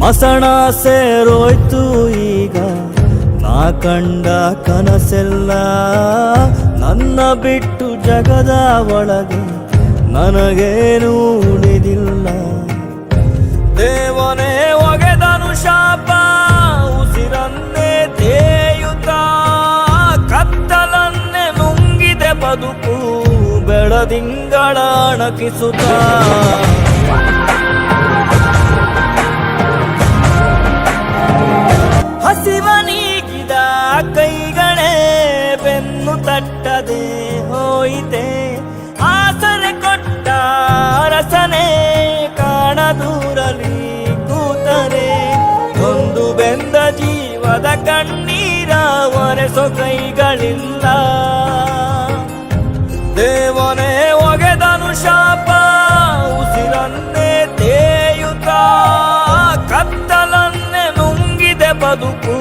ಮಸಣ ಸೇರೋಯ್ತು ಈಗ ನಾ ಕಂಡ ಕನಸೆಲ್ಲ, ನನ್ನ ಬಿಟ್ಟು ಜಗದ ಒಳಗೆ ನನಗೇನೂ ಉಳಿದಿಲ್ಲ. ದೇವನೇ ಒಗೆದನು ಶಾಪ ಉಸಿರನ್ನೇ ತೇಯುತ್ತ, ಕತ್ತಲನ್ನೇ ನುಂಗಿದೆ ಬದುಕು ಬೆಳದಿಂಗಳ ಅಣಕಿಸುತ್ತ. ಹಸಿವ ನೀಗಿದ ಕೈಗಳೇ ಬೆನ್ನು ತಟ್ಟದೆ ಹೋಯಿತೆ, ಆಸರೆ ಕೊಟ್ಟ ರಸನೆ ಕಾಣದೂರಲಿ ಕೂತರೆ, ಒಂದು ಬೆಂದ ಜೀವದ ಕಣ್ಣೀರ ಒರೆಸೋ ಕೈಗಳಿಲ್ಲ. ದೇವನೇ ಒಗೆದನು ಶಾಪ ಉಸಿರನ್ನೇ ತೇಯುತ್ತ, ಕತ್ತಲನ್ನೇ ನುಂಗಿದೆ ಬದುಕು